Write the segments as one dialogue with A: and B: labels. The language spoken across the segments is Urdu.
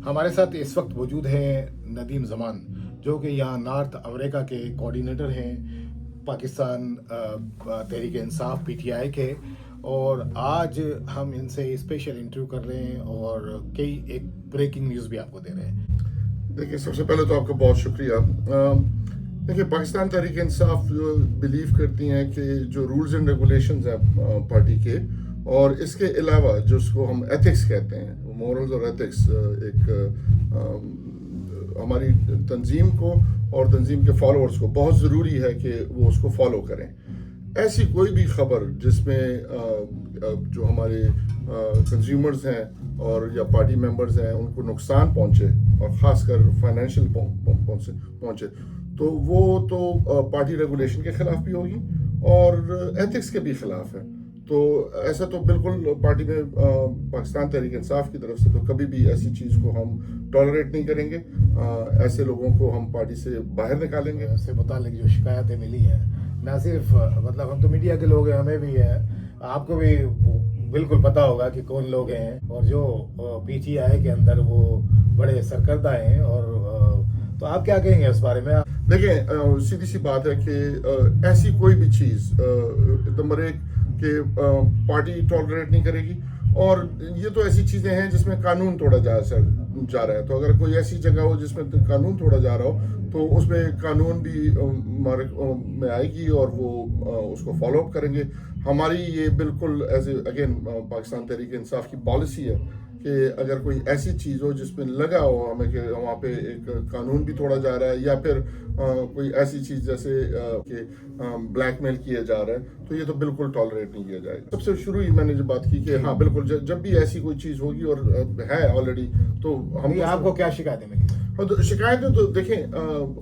A: ہمارے ساتھ اس وقت موجود ہیں ندیم زمان، جو کہ یہاں نارتھ امریکہ کے کوارڈینیٹر ہیں Pakistan Tehreek Insaf P T I کے، اور آج ہم ان سے اسپیشل انٹرویو کر رہے ہیں اور کئی ایک بریکنگ نیوز بھی آپ کو دے رہے ہیں۔
B: دیکھیے، سب سے پہلے تو آپ کا بہت شکریہ۔ دیکھیے، پاکستان تحریک انصاف بلیو کرتی ہیں کہ جو رولز اینڈ ریگولیشنز ہیں پارٹی کے، اور اس کے علاوہ جو اس کو ہم ایتھکس کہتے ہیں، مورلز اور ایتھکس، ایک ہماری تنظیم کو اور تنظیم کے فالوورز کو بہت ضروری ہے کہ وہ اس کو فالو کریں۔ ایسی کوئی بھی خبر جس میں جو ہمارے کنزیومرز ہیں اور یا پارٹی ممبرز ہیں ان کو نقصان پہنچے، اور خاص کر فائنینشیل پہنچے، تو وہ تو پارٹی ریگولیشن کے خلاف بھی ہوگی اور ایتھکس کے بھی خلاف ہے۔ تو ایسا تو بالکل پارٹی میں پاکستان تحریک انصاف کی طرف سے تو کبھی بھی ایسی چیز کو ہم ٹالریٹ نہیں کریں گے۔ ایسے لوگوں کو ہم پارٹی سے باہر نکالیں گے۔
A: اس سے متعلق جو شکایتیں ملی ہیں، نہ صرف مطلب ہم تو میڈیا کے لوگ ہیں، ہمیں بھی ہے، آپ کو بھی بالکل پتہ ہوگا کہ کون لوگ ہیں اور جو پی ٹی آئی کے اندر وہ بڑے سرکردہ ہیں، اور تو آپ کیا کہیں گے اس بارے میں؟
B: دیکھیں، سیدھی سی بات ہے کہ ایسی کوئی بھی چیز نمبر ایک کہ پارٹی ٹالریٹ نہیں کرے گی، اور یہ تو ایسی چیزیں ہیں جس میں قانون توڑا جا رہا ہے۔ تو اگر کوئی ایسی جگہ ہو جس میں قانون توڑا جا رہا ہو تو اس میں قانون بھی میں آئے گی اور وہ اس کو فالو اپ کریں گے۔ ہماری یہ بالکل as a again Pakistan Tehreek Insaf کی پالیسی ہے کہ اگر کوئی ایسی چیز ہو جس میں لگا ہو ہمیں کہ وہاں پہ ایک قانون بھی توڑا جا رہا ہے، یا پھر کوئی ایسی چیز جیسے کہ بلیک میل کیا جا رہا ہے، تو یہ تو بالکل ٹالریٹ نہیں کیا جائے گا۔ سب سے شروع ہی میں نے جو بات کی کہ ہاں بالکل جب بھی ایسی کوئی چیز ہوگی اور ہے آلریڈی، تو ہم
A: آپ کو کیا شکایتیں ملی؟
B: شکایتیں تو دیکھیں،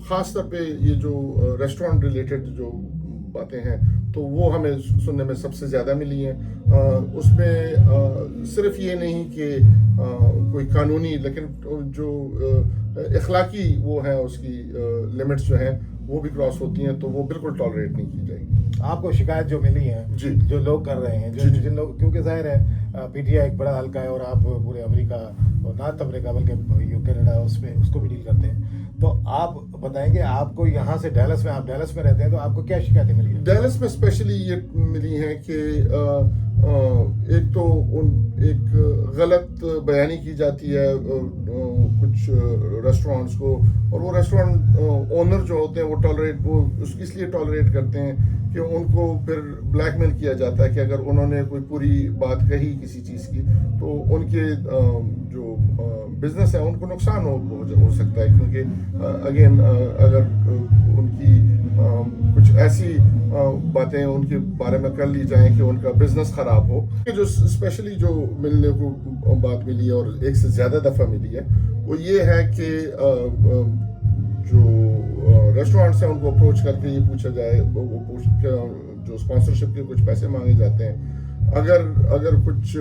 B: خاص طور پہ یہ جو ریسٹورینٹ ریلیٹڈ جو باتیں ہیں تو وہ ہمیں سننے میں سب سے زیادہ ملی ہیں۔ اس میں صرف یہ نہیں کہ کوئی قانونی، لیکن جو اخلاقی وہ ہیں، اس کی لمٹس جو ہیں وہ بھی کراس ہوتی ہیں، تو وہ بالکل ٹالریٹ نہیں کی جائے گی۔
A: آپ کو شکایت جو ملی ہیں،
B: جی،
A: جو لوگ کر رہے ہیں، جن لوگ، کیونکہ ظاہر ہے پی ٹی آئی ایک بڑا حلقہ ہے اور آپ پورے امریکہ اور نارتھ امریکہ بلکہ کینیڈا اس کو بھی ڈیل کرتے ہیں، تو آپ بتائیں کہ آپ کو یہاں سے ڈیلس میں، آپ ڈیلس میں رہتے ہیں، تو آپ کو کیا شکایتیں ملی ہیں؟
B: ڈیلس میں اسپیشلی یہ ملی ہیں کہ ایک تو ایک غلط بیانی کی جاتی ہے کچھ ریسٹورانٹس کو، اور وہ ریسٹورینٹ اونر جو ہوتے ہیں وہ اس لیے ٹالریٹ کرتے ہیں کہ ان کو پھر بلیک میل کیا جاتا ہے کہ اگر انہوں نے کوئی پوری بات کہی کسی چیز کی تو ان کے جو بزنس ہے ان کو نقصان ہو سکتا ہے، کیونکہ اگین اگر ان کی کچھ ایسی باتیں ان کے بارے میں کر لی جائیں کہ ان کا بزنس خراب ہو۔ جو اسپیشلی جو ملنے کو بات ملی ہے اور ایک سے زیادہ دفعہ ملی ہے، وہ یہ ہے کہ جو ریسٹورینٹس ہیں ان کو اپروچ کر کے یہ پوچھا جائے، جو اسپانسرشپ کے کچھ پیسے مانگے جاتے ہیں، اگر کچھ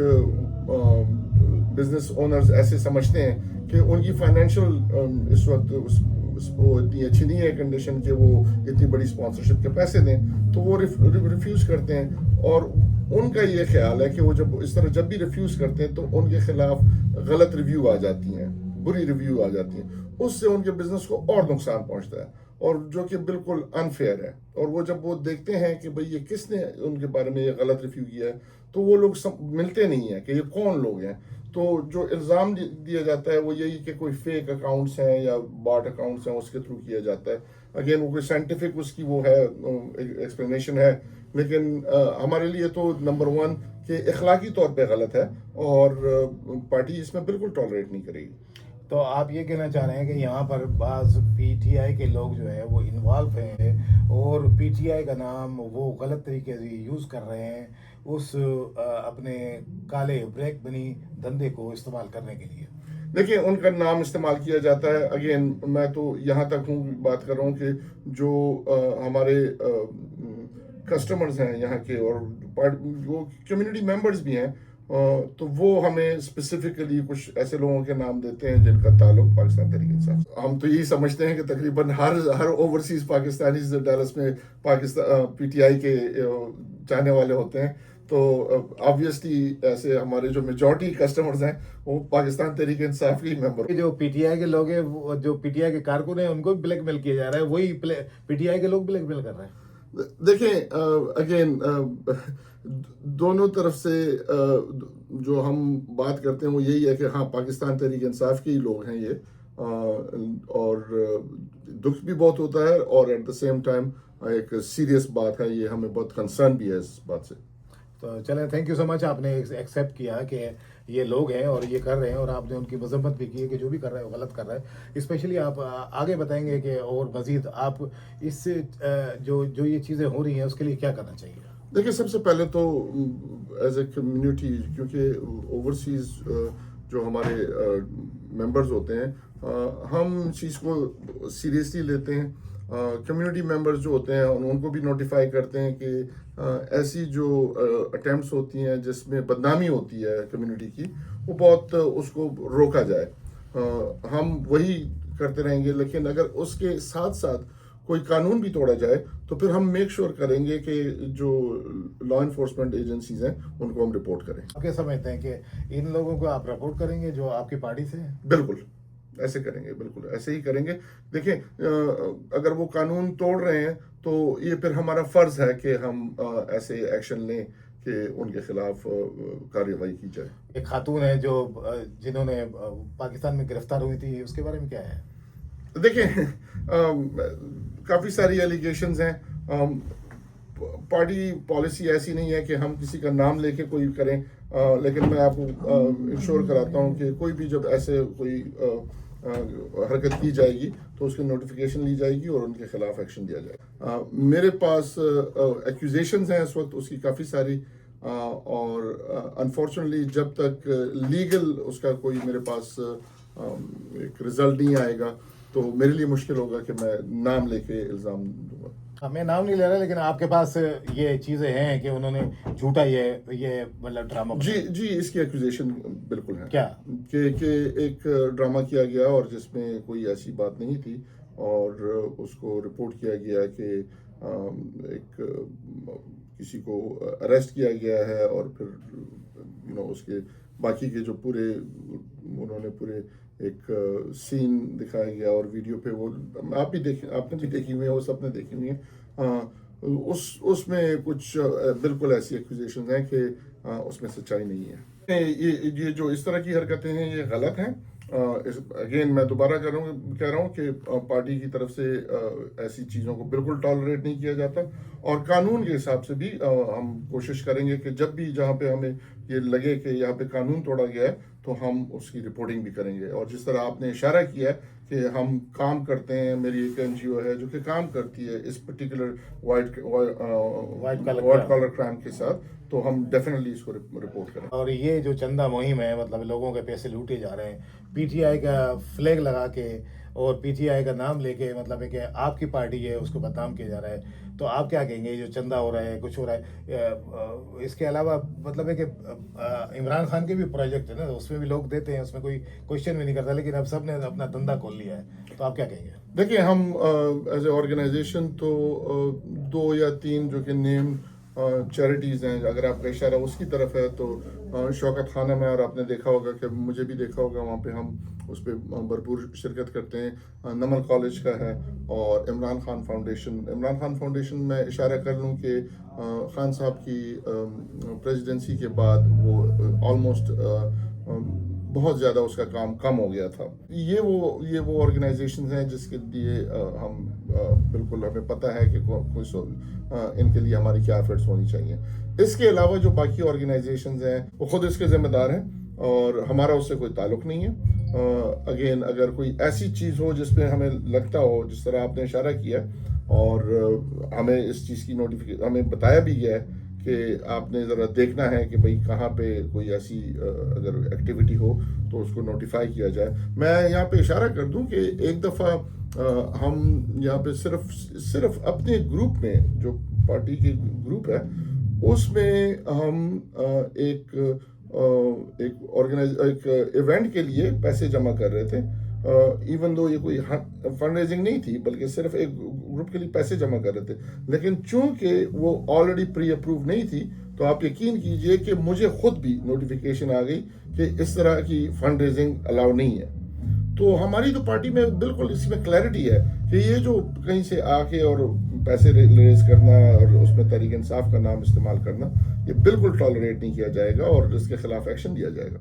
B: بزنس اونرز ایسے سمجھتے ہیں کہ ان کی فائنینشیل اس وقت وہ اتنی اچھی نہیں ہے کنڈیشن کہ وہ اتنی بڑی اسپانسرشپ کے پیسے دیں، تو وہ ریفیوز کرتے ہیں، اور ان کا یہ خیال ہے کہ وہ جب بھی ریفیوز کرتے ہیں تو ان کے خلاف غلط ریویو آ جاتی ہیں، بری ریویو آ جاتی ہیں، اس سے ان کے بزنس کو اور نقصان پہنچتا ہے، اور جو کہ بالکل انفیئر ہے۔ اور وہ جب وہ دیکھتے ہیں کہ بھئی یہ کس نے ان کے بارے میں یہ غلط ریویو کیا ہے، تو وہ لوگ ملتے نہیں ہیں کہ یہ کون لوگ ہیں۔ تو جو الزام دیا جاتا ہے وہ یہی کہ کوئی فیک اکاؤنٹس ہیں یا باٹ اکاؤنٹس ہیں، اس کے تھرو کیا جاتا ہے۔ اگین وہ کوئی سائنٹیفک اس کی وہ ہے ایکسپلینیشن ہے، لیکن ہمارے لیے تو نمبر ون کہ اخلاقی طور پہ غلط ہے، اور پارٹی اس میں بالکل ٹالریٹ نہیں کرے گی۔
A: تو آپ یہ کہنا چاہ رہے ہیں کہ یہاں پر بعض پی ٹی آئی کے لوگ جو ہیں وہ انوالو ہیں اور پی ٹی آئی کا نام وہ غلط طریقے سے یوز کر رہے ہیں اس اپنے کالے بریک بنی دھندے کو استعمال کرنے کے لیے؟
B: دیکھیں، ان کا نام استعمال کیا جاتا ہے۔ اگین میں تو یہاں تک بات کر رہا ہوں کہ جو ہمارے کسٹمرز ہیں یہاں کے، اور وہ کمیونٹی ممبرز بھی ہیں، تو وہ ہمیں اسپیسیفکلی کچھ ایسے لوگوں کے نام دیتے ہیں جن کا تعلق پاکستان تحریک انصاف۔ ہم تو یہی سمجھتے ہیں کہ تقریباً ہر اوورسیز پاکستانی ڈیلس میں پاکستان پی ٹی آئی کے چاہنے والے ہوتے ہیں، تو آبویسلی ایسے ہمارے جو میجورٹی کسٹمرز ہیں وہ پاکستان تحریک انصاف کے ممبر.
A: جو پی ٹی آئی کے لوگ ہیں جو پی ٹی آئی کے کارکن ہیں ان کو بھی بلیک میل کیا جا رہا ہے, وہی پی ٹی آئی کے لوگ بلیک میل کر رہے ہیں.
B: دیکھیں اگین دونوں طرف سے جو ہم بات کرتے ہیں وہ یہی ہے کہ ہاں پاکستان تحریک انصاف کے ہی لوگ ہیں یہ, اور دکھ بھی بہت ہوتا ہے اور ایٹ دا سیم ٹائم ایک سیریس بات ہے, یہ ہمیں بہت کنسرن بھی ہے اس بات سے.
A: تو چلیں تھینک یو سو مچ, آپ نے ایکسیپٹ کیا کہ یہ لوگ ہیں اور یہ کر رہے ہیں, اور آپ نے ان کی مذمت بھی کی ہے کہ جو بھی کر رہا ہے وہ غلط کر رہا ہے. اسپیشلی آپ آگے بتائیں گے کہ اور مزید آپ اس سے جو یہ چیزیں ہو رہی ہیں اس کے لیے کیا کرنا چاہیے؟
B: دیکھیں سب سے پہلے تو ایز اے کمیونٹی, کیونکہ اوورسیز جو ہمارے ممبرز ہوتے ہیں ہم چیز کو سیریسلی لیتے ہیں. کمیونٹی ممبرز جو ہوتے ہیں ان کو بھی نوٹیفائی کرتے ہیں کہ ایسی جو اٹیمپٹس ہوتی ہیں جس میں بدنامی ہوتی ہے کمیونٹی کی, وہ بہت اس کو روکا جائے. ہم وہی کرتے رہیں گے, لیکن اگر اس کے ساتھ ساتھ کوئی قانون بھی توڑا جائے تو پھر ہم میک شور کریں گے کہ جو لا انفورسمنٹ ایجنسیز ہیں ان کو ہم رپورٹ کریں.
A: آپ کیا سمجھتے ہیں کہ ان لوگوں کو آپ رپورٹ کریں گے جو آپ کی پارٹی سے ہیں؟
B: بالکل ایسے کریں گے, بالکل ایسے ہی کریں گے. دیکھیں اگر وہ قانون توڑ رہے ہیں تو یہ پھر ہمارا فرض ہے کہ ہم ایسے ایکشن لیں کہ ان کے خلاف کارروائی کی جائے.
A: ایک خاتون ہے جو جنہوں نے پاکستان میں گرفتار ہوئی تھی, اس کے بارے میں کیا ہے؟
B: دیکھیں کافی ساری ایلیگیشنز ہیں. پارٹی پالیسی ایسی نہیں ہے کہ ہم کسی کا نام لے کے کوئی کریں, لیکن میں آپ کو انشور کراتا ہوں کہ کوئی بھی جب ایسے کوئی حرکت کی جائے گی تو اس کی نوٹیفیکیشن لی جائے گی اور ان کے خلاف ایکشن دیا جائے گا. میرے پاس ایکوزیشنز ہیں اس وقت اس کی کافی ساری, اور انفارچونیٹلی جب تک لیگل اس کا کوئی میرے پاس ایک رزلٹ نہیں آئے گا تو میرے لیے مشکل ہوگا کہ میں نام لے کے الزام دوں گا.
A: میں نام نہیں لے رہا, لیکن آپ کے پاس یہ چیزیں ہیں کہ انہوں نے جھوٹا یہ مطلب ڈرامہ.
B: جی اس کی ایکوزیشن بالکل ہے.
A: کیا
B: کہ ایک ڈرامہ کیا گیا اور جس میں کوئی ایسی بات نہیں تھی, اور اس کو رپورٹ کیا گیا کہ ایک کسی کو اریسٹ کیا گیا ہے, اور پھر اس کے باقی کے جو پورے انہوں نے پورے ایک سین دکھایا گیا اور ویڈیو پہ وہ آپ نے بھی دیکھی ہوئی ہیں, وہ سب نے دیکھی ہوئی ہیں. اس میں کچھ بالکل ایسی ایکوزیشنز ہیں کہ اس میں سچائی نہیں ہے. یہ جو اس طرح کی حرکتیں ہیں یہ غلط ہیں. اگین میں دوبارہ کہہ رہا ہوں کہ پارٹی کی طرف سے ایسی چیزوں کو بالکل ٹالریٹ نہیں کیا جاتا, اور قانون کے حساب سے بھی ہم کوشش کریں گے کہ جب بھی جہاں پہ ہمیں یہ لگے کہ یہاں پہ قانون توڑا گیا ہے تو ہم اس کی رپورٹنگ بھی کریں گے. اور جس طرح آپ نے اشارہ کیا ہے کہ ہم کام کرتے ہیں, میری ایک این جی او ہے جو کہ کام کرتی ہے اس پرٹیکولر وائٹ کالر کرائم کے ساتھ, تو ہم ڈیفینیٹلی اس کو رپورٹ کریں.
A: اور یہ جو چندہ مہم ہے, مطلب لوگوں کے پیسے لوٹے جا رہے ہیں پی ٹی آئی کا فلیگ لگا کے اور پی ٹی آئی کا نام لے کے, مطلب ہے کہ آپ کی پارٹی ہے اس کو بدنام کیا جا رہا ہے, تو آپ کیا کہیں گے؟ جو چندہ ہو رہا ہے, کچھ ہو رہا ہے, اس کے علاوہ مطلب ہے کہ عمران خان کے بھی پروجیکٹ ہے نا, اس میں بھی لوگ دیتے ہیں, اس میں کوئی کوشچن بھی نہیں کرتا, لیکن اب سب نے اپنا دھندا کھول لیا ہے, تو آپ کیا کہیں گے؟
B: دیکھیں ہم ایز اے آرگنائزیشن تو 2 یا 3 جو کہ نیم چیریٹیز ہیں, اگر آپ کا اشارہ اس کی طرف ہے تو شوکت خانم ہے, اور آپ نے دیکھا ہوگا کہ مجھے بھی دیکھا ہوگا وہاں پہ ہم اس پہ بھرپور شرکت کرتے ہیں. نمل کالج کا ہے, اور عمران خان فاؤنڈیشن میں اشارہ کر لوں کہ خان صاحب کی پریزیڈنسی کے بعد وہ آلموسٹ بہت زیادہ اس کا کام کم ہو گیا تھا. یہ وہ آرگنائزیشنز ہیں جس کے لیے ہم بالکل ہمیں پتہ ہے کہ ان کے لیے ہماری کیا ایفرٹس ہونی چاہیے. اس کے علاوہ جو باقی آرگنائزیشنز ہیں وہ خود اس کے ذمہ دار ہیں, اور ہمارا اس سے کوئی تعلق نہیں ہے. اگین اگر کوئی ایسی چیز ہو جس پہ ہمیں لگتا ہو, جس طرح آپ نے اشارہ کیا, اور ہمیں اس چیز کی نوٹیفیکیشن ہمیں بتایا بھی گیا ہے کہ آپ نے ذرا دیکھنا ہے کہ بھئی کہاں پہ کوئی ایسی اگر ایکٹیویٹی ہو تو اس کو نوٹیفائی کیا جائے. میں یہاں پہ اشارہ کر دوں کہ ایک دفعہ ہم یہاں پہ صرف اپنے گروپ میں, جو پارٹی کے گروپ ہے, اس میں ہم ایک ایونٹ کے لیے پیسے جمع کر رہے تھے, ایون دو یہ کوئی فنڈ ریزنگ نہیں تھی بلکہ صرف ایک گروپ کے لیے پیسے جمع کر رہے تھے، لیکن چونکہ وہ آلریڈی پری اپروو نہیں تھی تو آپ یقین کیجئے کہ مجھے خود بھی نوٹیفیکیشن آ گئی کہ اس طرح کی فنڈ ریزنگ الاؤ نہیں ہے. تو ہماری تو پارٹی میں بالکل اس میں کلیئرٹی ہے کہ یہ جو کہیں سے آ کے اور پیسے ریز کرنا اور اس میں تحریک انصاف کا نام استعمال کرنا یہ بالکل ٹالریٹ نہیں کیا جائے گا اور اس کے خلاف ایکشن لیا جائے گا.